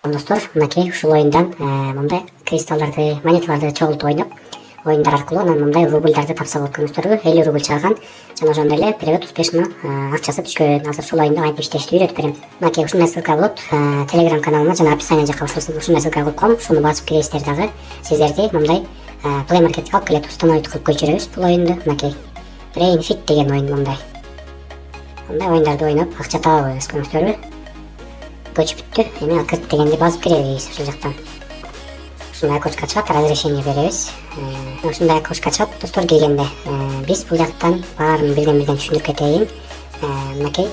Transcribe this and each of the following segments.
Достор, мынакей ушул оюндан мындай кристалларды, монеталарды чогултуп ойноп, оюндар аркылуу анан мындай рубльдарды тапса болот. Көрүңүздөрбү, 50 рубль чыгарган жана ошондой эле перевод успешно акчасы түшкөн. Азыр ушул оюнду кантип иштешти үйрөтүп берем. Мынакей ушундай ссылка болот. Telegram каналыма жана описание жака ушундай ссылка коюп коем. Ушуну басып киресиздер дагы сиздерди мындай Play Marketке алып келет. Установить кылып көчүрөбүз бул оюнду. Мынакей Brain Fit деген оюн мындай. Мындай оюндарды ойноп акча табабыз, көрүңүздөрбү. Көчүп бүттү. Эми открыть дегенди басып киребиз ушул жактан. Ушундай окошко чыгат, разрешение беребиз. Ушундай окошко чыгат достор келгенде. Биз бул жактан баарын бирден түшүндүрүп кетейин. Мынакей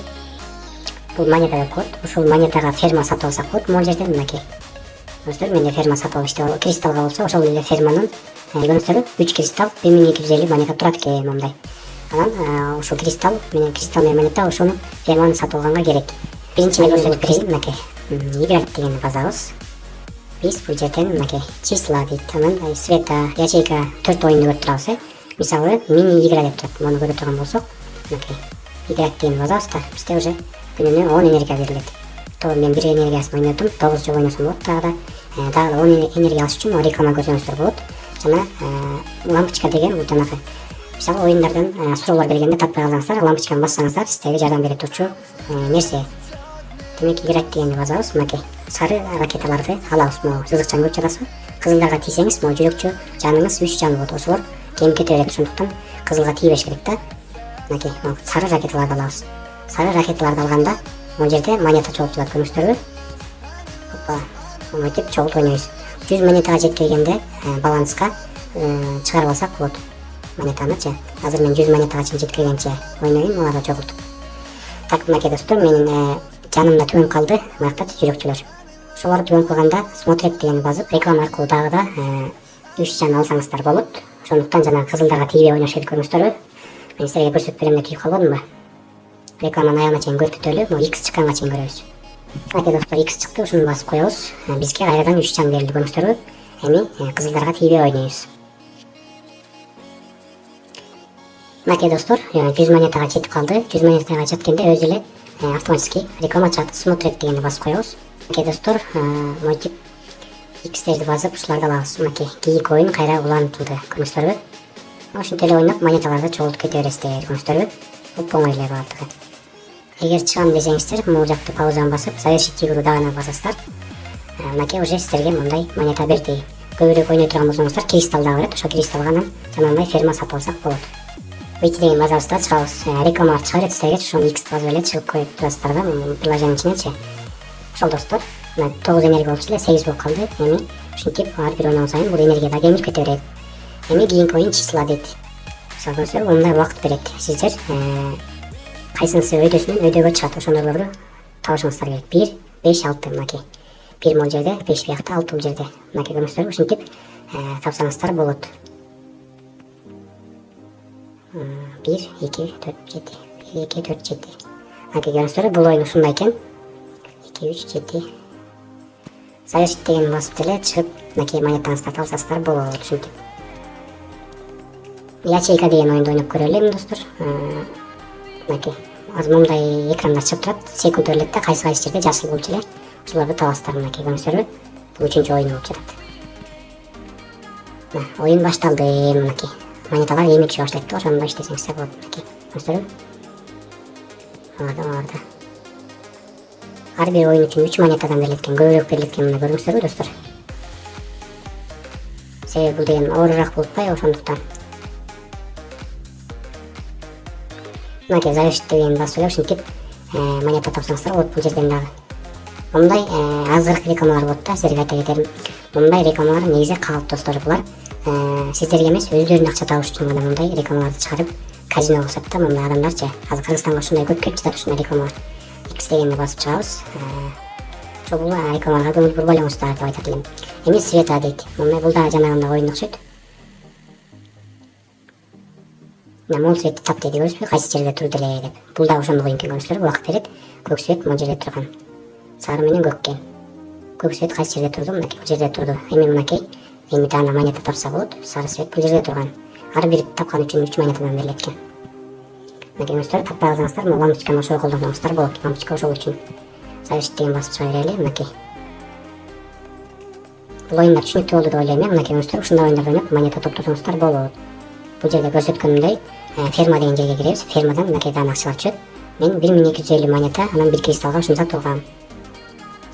бул монета деп коет. Ушул монетага ферма сатып алсак болот. Могул жерден мынакей. Көрүңүздөр, менде ферма сатып алып иштеп кристалга болсо, ошол эле ферманын көрүңүздөр 3 кристалл 1250 монета турат экен мындай. Анан ушул кристалл менен монета ошону ферманы сатып алганга керек. Биринчи мынакей играть дегенди басабыз. Биз бул жерден мынакей числа дейт. Анан света, ячейка 4 оюнду көрүп турабыз. Мисалы мини игра деп турат. Муну көрүп турган болсок, мынакей играть дегенди басабыз да бизде уже күнүнө 10 энергия берилет. Мен 1 энергиясын ойнодум, 9 жыл ойносом болот. Дагы 10 энергия алыш үчүн реклама көрсөңүздөр болот. Жана лампочка деген бул жанагы мисалы оюндардан суроолор келгенде таппай калсаңыздар, лампочканы бассаңыздар сиздерге жардам бере турчу нерсе. Демек играть дегенди басабыз. Мынакей сары ракеталарды алабыз. Могу сызыкчаны көрүп жатасызбы? Кызылдарга тийсеңиз, могу жүрөкчү жаныңыз 3 жан болот. Ошолор кемип кете берет. Ошондуктан кызылга тийбеш керек да. Мынакей сары ракеталарды алабыз. Сары ракеталарды алганда могу жерде монета чогултулат, көрүңүздөрбү? Опа, монетип чогултуп ойнойбуз. 100 монетага жеткенде баланска чыгарып алсак болот. Монетанычы. Азыр мен 100 монетага чейин жеткенче ойнойм, аларды чогултуп. Так, мынакей достор, менин жанымда түгөнүп калды. Маяктачы жүрөкчүлөр. Ошолорду түгөнүп калганда смотреть дегенди басып, реклама аркылуу дагы да 3 жан алсаңыздар болот. Ошондуктан жана кызылдарга тийбей ойнош керек, көрүңүздөрбү? Мен силерге көрсөтүп берем деп тийип калбадымбы? Рекламанын аягына чейин көрүп өтөлү, могу X чыкканга чейин көрөбүз. Мынакей достор, X чыкты, ушуну басып коебуз. Бизге кайрадан 3 жан берилди, көрүңүздөрбү? Эми кызылдарга тийбей ойнойбуз. Мынакей достор, 100 монетага жетип калды. 100 монетага жеткенде өзү эле автоматически реклама чыгат. Смотреть дегенди басып коебуз. Мынакей достор, монтип X'терди басып ушуларды алабыз. Мынакей кийинки оюн кайра улантылды, көрүңүздөрбү? Ошентип эле ойноп монеталарды чогултуп кете бересиздер, көрүңүздөрбү? Оңой эле баардыгы. Эгер чыгам десеңиздер, могул жакты паузаны басып, завершить игру дагы басасыздар. Мынакей уже сиздерге мындай монета берди. Көбүрөөк ойной турган болсоңуздар, кристалл дагы берет. Ошол кристаллга анан жанагындай ферма сатып алсак болот. Выйти деген басабызда чыгабыз. Рекламалар чыга берет сиздерге, ошону X басып эле чыгып коюп турасыздар да, приложениянын ичинечи. Ошол достор, 9 энергия болчу эле, 8 болуп калды. Эми ушинтип ар бир ойногон сайын бул энергия да кемип кете берет. Эми кийинки оюн числа дейт. Мисалы көрсөң, мындай убакыт берет. Сиздер кайсынысы өйдөгө чыгат, ошондойлорду табышыңыздар керек. 1, 5, 6 мынакей. 1 могул жерде, 5 биякта, 6 бул жерде. Мынакей көрүңүздөрбү, ушинтип тапсаңыздар болот. 1, 2, 4, 7. 1, 2, 4, 7. Мынакей көрүңүздөрбү, бул оюн ушундай экен. 2, 3, 7. Завершить деген басып деле чыгып, мынакей монетаңыздарды алсаңыздар болот, ушинтип. Ячейка деген оюнду ойноп көрөлү эми достор. Мынакей азыр мындай экранда чыгып турат, секунд өрлөт да, кайсы жерде жашыл болчу эле. Ошолорду табасыздар, мынакей көрүңүздөрбү? Бул 3-үncү оюн болуп жатат. Оюн башталды, мынакей. Монеталар эми түшө баштайт да, ошондо иштесеңиздер болот, мынакей. Көрүңүздөрбү? Аларда. Ар бир оюн үчүн 3 монетадан берилет экен, көбүрөөк берилет экен, мына көрүңүздөрбү достор? Себеби бул деген оорураак болуп атпайбы, ошондуктан. Мынакей завершить деген басып эле ушинтип монета тапсаңыздар болот бул жерден дагы. Мындай азгырык рекламалар болот да, сиздерге айта кетерим. Мындай рекламалар негизи калп достор, булар сиздерге эмес, өздөрүнүн акча табыш үчүн гана мындай рекламаларды чыгарып казино кылышат да, мындай адамдарчы. Азыр Кыргызстанга ушундай көп келип жатат ушундай рекламалар. X дегенди басып чыгабыз. Ошол бул рекламаларга көңүл бурбайлаңыздар деп айтат элем. Эми света дейт. Мындай бул да жанагындай оюн окшойт. Мол цветти тап дейт, көрүңүзбү? Кайсы жерде турду эле деп. Бул да ошондой оюн экен, көрүңүздөрбү? Убакыт берет. Көк свет могул жерде турган. Сары менен көк экен. Көк свет кайсы жерде турду? Мынакей бул жерде турду. Эми мынакей эми дана монета тапса болот. Сары свет бул жерде турган. Ар бир тапкан үчүн 3 монетадан берилет экен. Мынакей көрүңүздөр, таппай калсаңыздар, лампочканы ошого колдонсоңуздар болот. Лампочка ошол үчүн. Завершить деген басып чыга берели, мынакей. Бул оюндар түшүнүктүү болду деп ойлойм. Мынакей достор, ушундай оюндарда ойноп монета топтосоңуздар болот. Бул жерде көрсөткөнүмдөй ферма деген жерге киребиз. Фермадан мынакей дан акчалар түшөт. Мен 1250 монета, анан 1 кристалга ушуну сатып алгам.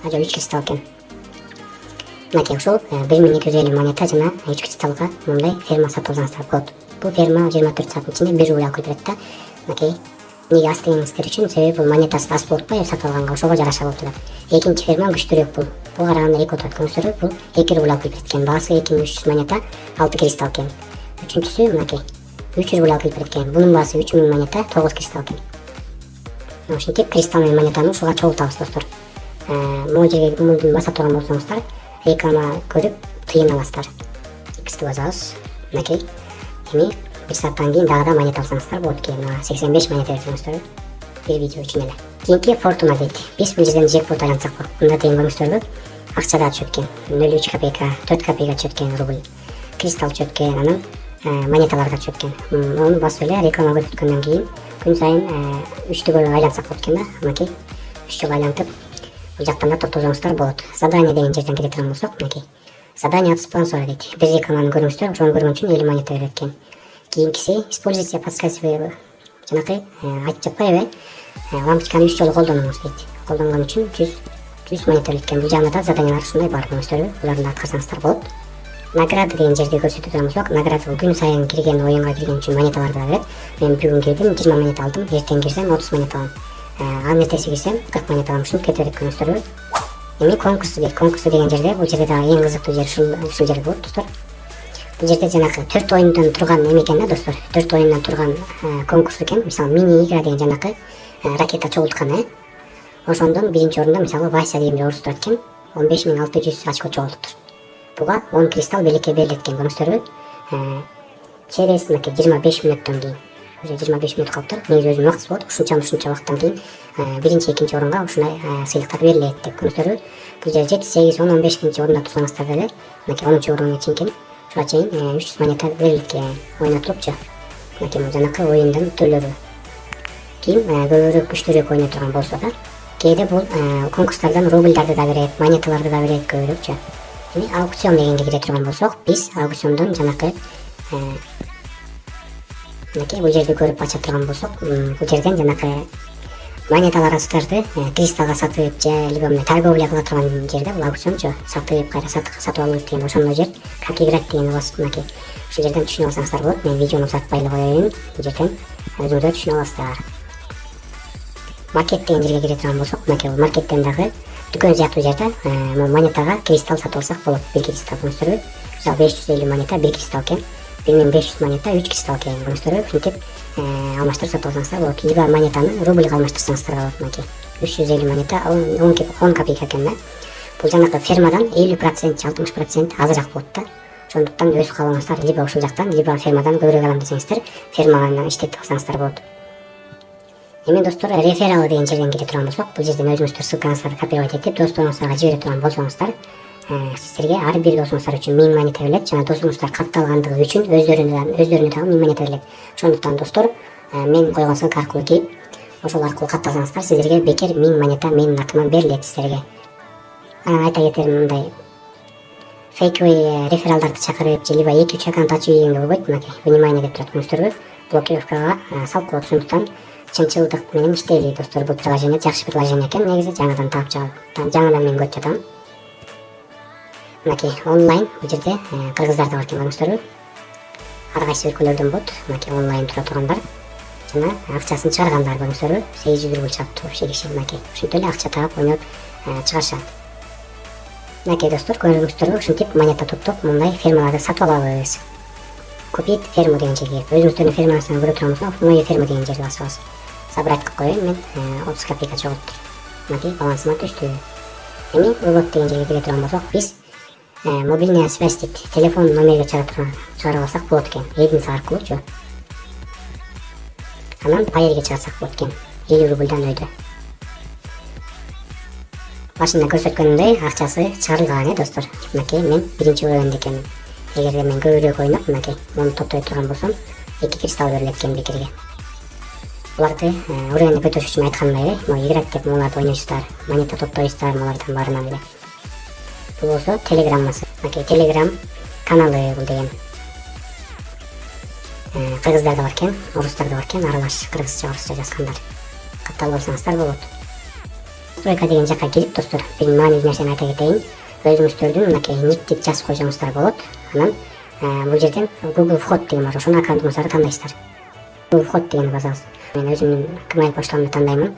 Ажа 3 кристалл экен. Мынакей ушул 1250 монета жана 3 кристалга мындай ферма сатып алсаңыздар болот. Бул ферма 24 сааттын ичинде 1 рубль алып келип берет да. Мынакей неге аз дегениңиздер үчүн, себеби бул монетасы аз болуп атпайбы сатып алганга, ошого жараша болуп турат. Экинчи ферма күчтүүрөөк бул. Буга караганда 2 отурат көрсөтүп, бул 2 рубль алып келип берет экен. Баасы 2300 монета, 6 кристалл экен. Үчүнчүсү мынакей 300 рубль алып келип берет экен. Бунун баасы 3000 монета, 9 кристалл экен. Ушинтип кристалл менен монетаны ушуга чогултабыз достор. Могу жерге мундун баса турган болсоңуздар, реклама көрүп тыйын аласыздар. X'ти басабыз. Мынакей. Эми 1 сааттан кийин дагы да монета алсаңыздар болот экен. 85 монета берсеңиздер бир видео үчүн эле. Кийинки фортуна дейт. Биз бул жерден жекпот айлансакпы. Мында тең көрүңүздөрбү? Акча да түшөт экен. 0,3 копейка, 4 копейка түшөт экен рубль. Кристалл түшөт экен, анан монеталар да түшөт экен. Муну басып эле реклама көрсөткөндөн кийин күн сайын 3-төгө айлансак болот экен да. Мынакей 3 жолу айлантып бул жактан да топтосоңуздар болот. Задание деген жерден кире турган болсок, мынакей. Задание от спонсора дейт. Бир рекламаны көрүңүздөр, ошону көргөн үчүн 50 монета берет экен. Кийинкиси используйте подсказки. Жанакы айтып жатпайбы? Лампочканы 3 жолу колдонуңуз дейт. Колдонгон үчүн 100 монета берет экен. Бул жагында да заданиялар ушундай бар көрүңүздөрбү? Буларды да аткарсаңыздар болот. Награда деген жерде көрсөтүп турган болсок, награда бул күн сайын кирген оюнга кирген үчүн монеталарды да берет. Мен бүгүн кирдим, 20 монета алдым. Эртең кирсем 30 монета алам. Анын эртеси кирсем 40 монета алам. Ушинтип кете берет көрүңүздөрбү? Эми конкурсу дейт. Конкурсу деген жерде бул жерде дагы эң кызыктуу жер ушул жер болот достор. Бул жерде жанакы 4 оюндан турган эме экен да достор. 4 оюндан турган конкурс экен. Мисалы мини игра деген жанакы ракета чогулткан, Ошондон биринчи орунда мисалы Вася деген орус турат экен. 15600 очко чогултуптур. Буга 10 кристалл белекке берилет экен көрүңүздөрбү? Через 25 мүнөттөн кийин. Уже 25 мүнөт калыптыр. Негизи өзүнүн убактысы болот. Ушунча убакыттан кийин биринчи, экинчи орунга ушундай сыйлыктар берилет деп көрүңүздөрбү? Бул жерде 7, 8, 10, 15 орунда турсаңыздар деле, мынакей 10 орунга чейин ушуга чейин 300 монета берилет экен. Ойнотулупчу. Мынакей бул жанакы оюндун түрлөрү. Ким көбүрөөк күчтүүрөөк ойной турган болсо да, кээде бул конкурстардан рубльдарды да берет, монеталарды да берет көбүрөөкчү. Эми аукцион дегенге кире турган болсок, биз аукциондон жанакы мынакей бул жерди көрүп ача турган болсок, бул жерден жанакы монеталарыңыздарды кристаллга сатып же либо торговля кыла турган жерде бул аукциончу, сатып кайра сатып алып деген ошондой жер, как играть деген басып мынакей ушул жерден түшүнүп алсаңыздар болот. Мен видеону узартпай эле коеюн, бул жерден өзүңүздөр түшүнүп аласыздар. Маркет деген жерге кире турган болсок, мынакей бул маркеттен дагы дүкөн сыяктуу жерде монетага кристалл сатып алсак болот. 1 кристалл көрүңүздөрбү? Мисалы 550 монета 1 кристалл экен. 1500 монета 3 кристалл экен көрүңүздөрбү? Ушинтип алмаштырып сатып алсаңыздар болот. Либо монетаны рубльга алмаштырсаңыздар болот. Мынакей 350 монета 10 копейка экен да. Бул жанакы фермадан 50%, 60% азыраак болот да. Ошондуктан өз каалооңуздар либо ушул жактан, либо фермадан көбүрөөк алам десеңиздер, ферманы иштетип алсаңыздар болот. Эми достор, реферал деген жерден кире турган болсок, бул жерден өзүңүздөр ссылкаңыздарды копировать этип досторуңуздарга жибере турган болсоңуздар, сиздерге ар бир досуңуздар үчүн 1000 монета берилет, жана досуңуздар катталгандыгы үчүн өздөрүнө дагы 1000 монета берилет. Ошондуктан достор, мен койгон ссылка аркылуу кирип, ошол аркылуу катталсаңыздар, сиздерге бекер 1000 монета менин атыма берилет сиздерге. Анан айта кетерим, мындай фейковый рефералдарды чакырып, же либо 2-3 аккаунт ачып ийгенге болбойт. Мынакей внимание деп турат көрүңүздөрбү? Блокировкага салып коет. Ошондуктан чынчылдык менен иштейли достор. Бул приложение жакшы приложение экен. Негизи жаңыдан таап чыгып, жаңыдан мен көрүп жатам. Мынакей онлайн бул жерде кыргыздар да бар экен көрүңүздөрбү? Ар кайсы өлкөлөрдөн болот. Мынакей онлайн тура тургандар жана акчасын чыгаргандар көрүңүздөрбү? 800 рубль чыгып иши киши мынакей. Ушинтип эле акча таап ойноп чыгарышат. Мынакей достор, көрүңүздөрбү? Ушинтип монета топтоп мындай фермаларды сатып алабыз. Купить ферму деген жерге кирип, өзүңүздөрдүн фермаңыздан көрө турган болсоңуз, мою ферму деген жерди басабыз. Забрать кылып коеюн, мен 30 копейка чогулттур. Мынакей балансыма түштү. Эми вывод деген жерге кире турган болсок, биз мобильная связь дейт, телефон номерге чыгара алсак болот экен, единица аркылуучу. Анан пайерге чыгарсак болот экен, 50 рубльдан өйдө. Башында көрсөткөнүмдөй акчасы чыгарылган достор. Мынакей мен биринчи уровенде экенмин. Эгерде мен көбүрөөк ойноп, мынакей муну топтой турган болсом, 2 кристалл берилет экен бекерге. Буларды уровенди көтөрүш үчүн айткандай, играть деп муларды ойнойсуздар, монета топтойсуздар, мулардан баарынан эле. Бул болсо телеграммасы. мынакей Telegram каналы бул деген. Кыргыздар да бар экен, орустар да бар экен, аралаш кыргызча, орусча жазгандар. Катталып алсаңыздар болот. Настройка деген жакка келип достор, бир маанилүү нерсени айта кетейин. Өзүңүздөрдүн мынакей ник деп жазып койсоңуздар болот. Анан бул жерден Google вход деген бар, ошону аккаунтуңуздарды тандайсыздар. Google вход дегенди басабыз. Мен өзүмдүн Gmail почтамды тандаймын.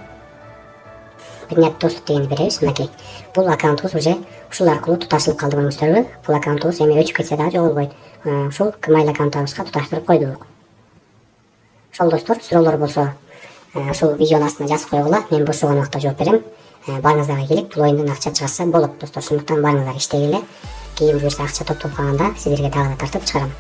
Принять доступ дегенди беребиз. Мынакей бул аккаунтубуз уже ушул аркылуу туташылып калды көрүңүздөрбү? Бул аккаунтубуз эми өчүп кетсе дагы жоголбойт. Ушул Gmail аккаунтубузга туташтырып койдук. Ошол достор, суроолор болсо ушул видеонун астына жазып койгула, мен бошогон убакта жооп берем. Барыңыздарга келип, бул оюндан акча чыгарса болот достор. Ошондуктан барыңыздар иштегиле. Кийин бул жерде акча топтолуп калганда сиздерге дагы да тартып чыгарам.